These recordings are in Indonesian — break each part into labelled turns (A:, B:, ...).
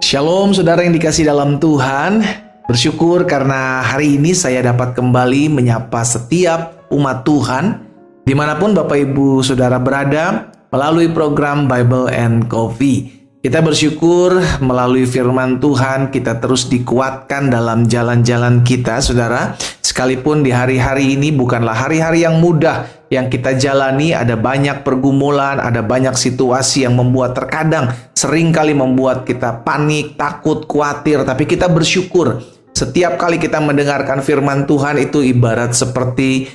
A: Shalom saudara yang dikasih dalam Tuhan. Bersyukur karena hari ini saya dapat kembali menyapa setiap umat Tuhan dimanapun Bapak Ibu Saudara berada melalui program Bible and Coffee. Kita bersyukur melalui firman Tuhan kita terus dikuatkan dalam jalan-jalan kita saudara. Sekalipun di hari-hari ini bukanlah hari-hari yang mudah yang kita jalani, ada banyak pergumulan, ada banyak situasi yang membuat terkadang seringkali membuat kita panik, takut, khawatir. Tapi kita bersyukur setiap kali kita mendengarkan firman Tuhan itu ibarat seperti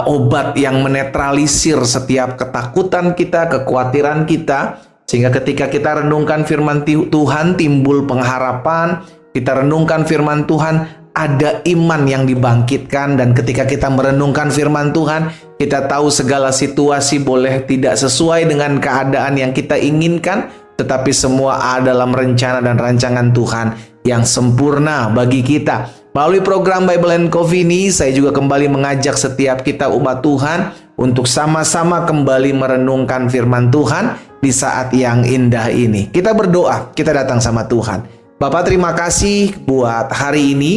A: obat yang menetralisir setiap ketakutan kita, kekhawatiran kita. Sehingga ketika kita renungkan firman Tuhan timbul pengharapan, kita renungkan firman Tuhan ada iman yang dibangkitkan. Dan ketika kita merenungkan firman Tuhan, kita tahu segala situasi boleh tidak sesuai dengan keadaan yang kita inginkan, tetapi semua ada dalam rencana dan rancangan Tuhan yang sempurna bagi kita. Melalui program Bible and Coffee ini, saya juga kembali mengajak setiap kita umat Tuhan untuk sama-sama kembali merenungkan firman Tuhan di saat yang indah ini. Kita berdoa, kita datang sama Tuhan. Bapak, terima kasih buat hari ini.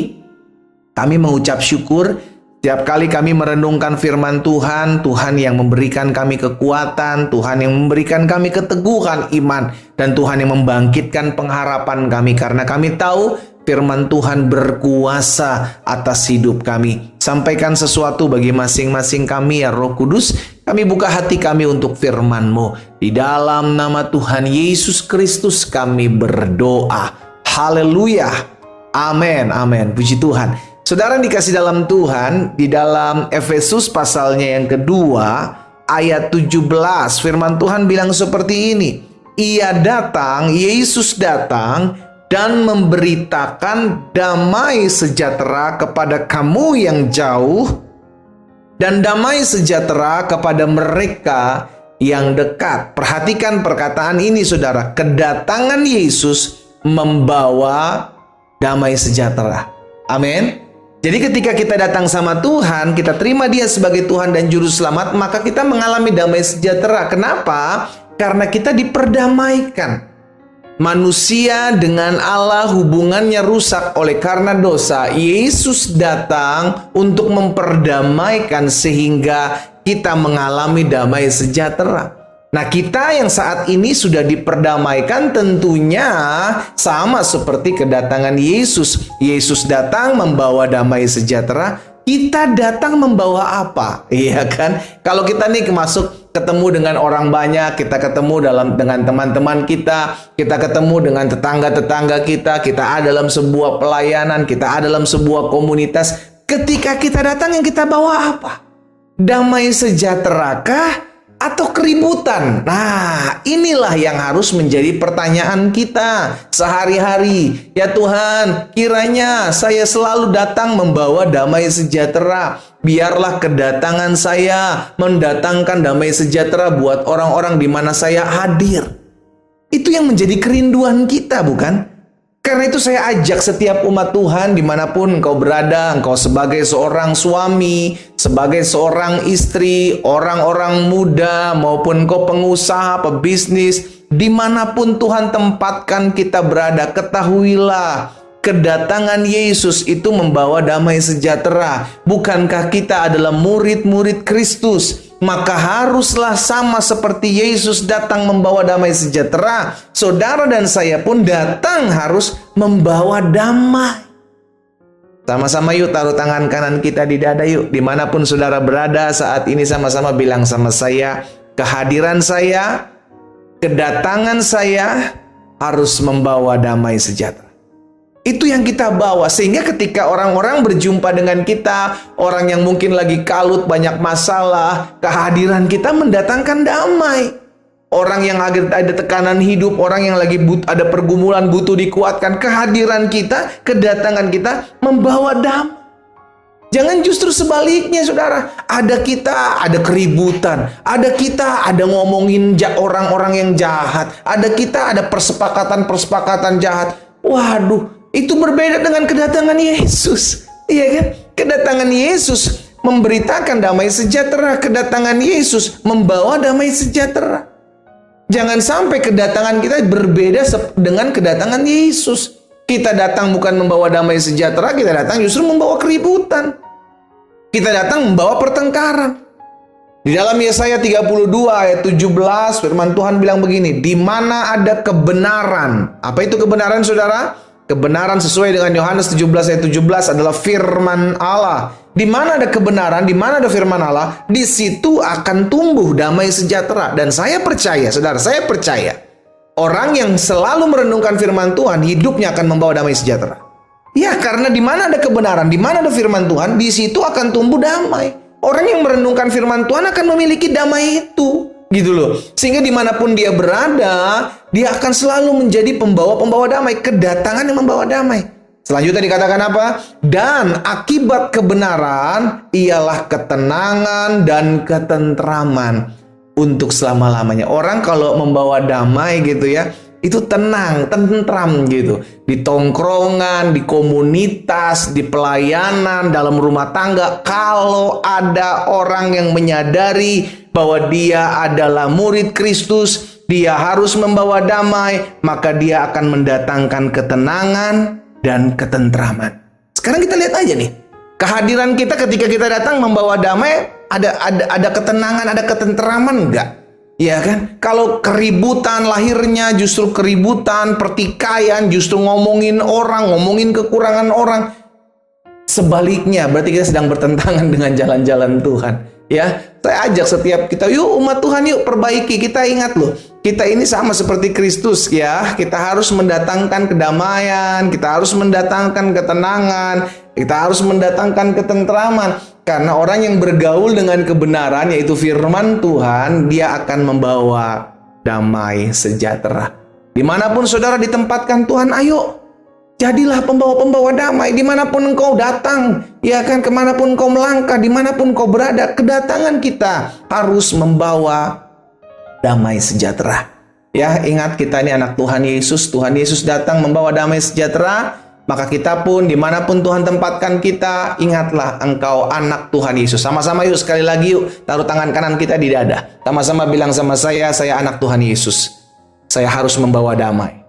A: Kami mengucap syukur setiap kali kami merenungkan firman Tuhan, Tuhan yang memberikan kami kekuatan, Tuhan yang memberikan kami keteguhan iman, dan Tuhan yang membangkitkan pengharapan kami, karena kami tahu firman Tuhan berkuasa atas hidup kami. Sampaikan sesuatu bagi masing-masing kami ya Roh Kudus. Kami buka hati kami untuk firman-Mu. Di dalam nama Tuhan Yesus Kristus kami berdoa. Haleluya. Amin. Amin. Puji Tuhan. Saudara yang dikasih dalam Tuhan, di dalam Efesus pasalnya yang kedua, ayat 17, firman Tuhan bilang seperti ini. Ia datang, Yesus datang, dan memberitakan damai sejahtera kepada kamu yang jauh, dan damai sejahtera kepada mereka yang dekat. Perhatikan perkataan ini saudara, kedatangan Yesus membawa damai sejahtera. Amin. Jadi ketika kita datang sama Tuhan, kita terima Dia sebagai Tuhan dan Juru Selamat, maka kita mengalami damai sejahtera. Kenapa? Karena kita diperdamaikan. Manusia dengan Allah hubungannya rusak oleh karena dosa. Yesus datang untuk memperdamaikan sehingga kita mengalami damai sejahtera. Nah, kita yang saat ini sudah diperdamaikan tentunya sama seperti kedatangan Yesus. Yesus datang membawa damai sejahtera. Kita datang membawa apa? Iya kan? Kalau kita nih ketemu dengan orang banyak, kita ketemu dengan teman-teman kita ketemu dengan tetangga-tetangga kita ada dalam sebuah pelayanan, kita ada dalam sebuah komunitas. Ketika kita datang yang kita bawa apa? Damai sejahterakah? Atau keributan? Nah, inilah yang harus menjadi pertanyaan kita sehari-hari. Ya Tuhan, kiranya saya selalu datang membawa damai sejahtera. Biarlah kedatangan saya mendatangkan damai sejahtera buat orang-orang di mana saya hadir. Itu yang menjadi kerinduan kita, bukan? Karena itu saya ajak setiap umat Tuhan dimanapun engkau berada, engkau sebagai seorang suami, sebagai seorang istri, orang-orang muda, maupun engkau pengusaha, pebisnis, dimanapun Tuhan tempatkan kita berada, ketahuilah kedatangan Yesus itu membawa damai sejahtera. Bukankah kita adalah murid-murid Kristus? Maka haruslah sama seperti Yesus datang membawa damai sejahtera. Saudara dan saya pun datang harus membawa damai. Sama-sama yuk taruh tangan kanan kita di dada yuk. Dimanapun saudara berada saat ini sama-sama bilang sama saya, kehadiran saya, kedatangan saya harus membawa damai sejahtera. Itu yang kita bawa, sehingga ketika orang-orang berjumpa dengan kita, orang yang mungkin lagi kalut, banyak masalah, kehadiran kita mendatangkan damai. Orang yang ada tekanan hidup, orang yang lagi ada pergumulan, butuh dikuatkan, kehadiran kita, kedatangan kita membawa damai. Jangan justru sebaliknya saudara, ada keributan, ada ngomongin orang-orang yang jahat, ada persepakatan jahat. Waduh, itu berbeda dengan kedatangan Yesus. Iya kan? Kedatangan Yesus memberitakan damai sejahtera. Kedatangan Yesus membawa damai sejahtera. Jangan sampai kedatangan kita berbeda dengan kedatangan Yesus. Kita datang bukan membawa damai sejahtera, kita datang justru membawa keributan. Kita datang membawa pertengkaran. Di dalam Yesaya 32 ayat 17 firman Tuhan bilang begini, di mana ada kebenaran. Apa itu kebenaran, saudara? Kebenaran sesuai dengan Yohanes 17 ayat 17 adalah firman Allah. Di mana ada kebenaran, di mana ada firman Allah, di situ akan tumbuh damai sejahtera. Dan saya percaya, saudara, saya percaya orang yang selalu merenungkan firman Tuhan, hidupnya akan membawa damai sejahtera. Ya, karena di mana ada kebenaran, di mana ada firman Tuhan, di situ akan tumbuh damai. Orang yang merenungkan firman Tuhan akan memiliki damai itu, gitu loh. Sehingga dimanapun dia berada, dia akan selalu menjadi pembawa-pembawa damai. Kedatangan yang membawa damai. Selanjutnya dikatakan apa? Dan akibat kebenaran ialah ketenangan dan ketentraman untuk selama-lamanya. Orang kalau membawa damai gitu ya, itu tenang, tentram gitu. Di tongkrongan, di komunitas, di pelayanan, dalam rumah tangga. Kalau ada orang yang menyadari bahwa dia adalah murid Kristus, dia harus membawa damai, maka dia akan mendatangkan ketenangan dan ketentraman. Sekarang kita lihat aja nih. Kehadiran kita ketika kita datang membawa damai, ada ketenangan, ada ketentraman enggak? Ya kan? Kalau keributan lahirnya justru keributan, pertikaian, justru ngomongin orang, ngomongin kekurangan orang. Sebaliknya, berarti kita sedang bertentangan dengan jalan-jalan Tuhan. Ya, saya ajak setiap kita, yuk umat Tuhan, yuk perbaiki. Kita ingat loh, kita ini sama seperti Kristus ya. Kita harus mendatangkan kedamaian, kita harus mendatangkan ketenangan, kita harus mendatangkan ketentraman. Karena orang yang bergaul dengan kebenaran, yaitu firman Tuhan, dia akan membawa damai sejahtera. Dimanapun saudara ditempatkan Tuhan, ayo, jadilah pembawa-pembawa damai. Dimanapun engkau datang, ya kan, kemanapun engkau melangkah, dimanapun engkau berada, kedatangan kita harus membawa damai sejahtera. Ya, ingat kita ini anak Tuhan Yesus. Tuhan Yesus datang membawa damai sejahtera. Maka kita pun dimanapun Tuhan tempatkan kita, ingatlah engkau anak Tuhan Yesus. Sama-sama yuk, sekali lagi yuk, taruh tangan kanan kita di dada. Sama-sama bilang sama saya anak Tuhan Yesus. Saya harus membawa damai.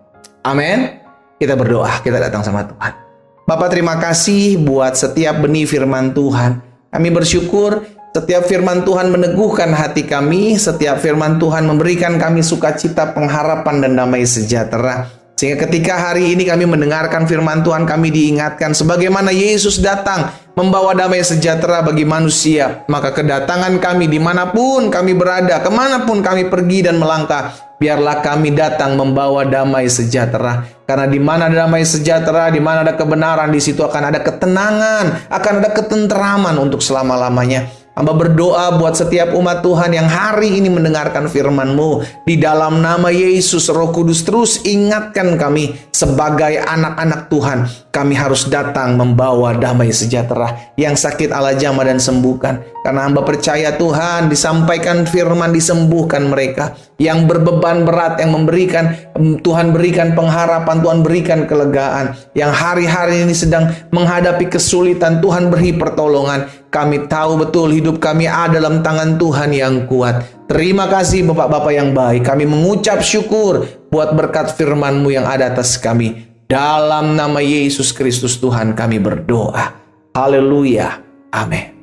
A: Amin. Kita berdoa, kita datang sama Tuhan. Bapak, terima kasih buat setiap benih firman Tuhan. Kami bersyukur setiap firman Tuhan meneguhkan hati kami. Setiap firman Tuhan memberikan kami sukacita, pengharapan, dan damai sejahtera. Sehingga ketika hari ini kami mendengarkan firman Tuhan, kami diingatkan sebagaimana Yesus datang membawa damai sejahtera bagi manusia. Maka kedatangan kami dimanapun kami berada, kemanapun kami pergi dan melangkah, biarlah kami datang membawa damai sejahtera. Karena di mana ada damai sejahtera, di mana ada kebenaran, di situ akan ada ketenangan, akan ada ketentraman untuk selama-lamanya. Hamba berdoa buat setiap umat Tuhan yang hari ini mendengarkan firman-Mu. Di dalam nama Yesus, Roh Kudus terus ingatkan kami sebagai anak-anak Tuhan. Kami harus datang membawa damai sejahtera. Yang sakit Allah jamah dan sembuhkan. Karena hamba percaya Tuhan, disampaikan firman, disembuhkan mereka. Yang berbeban berat, yang memberikan, Tuhan berikan pengharapan, Tuhan berikan kelegaan. Yang hari-hari ini sedang menghadapi kesulitan, Tuhan beri pertolongan. Kami tahu betul hidup kami ada dalam tangan Tuhan yang kuat. Terima kasih Bapak-Bapak yang baik. Kami mengucap syukur buat berkat firman-Mu yang ada atas kami. Dalam nama Yesus Kristus Tuhan kami berdoa. Haleluya. Amin.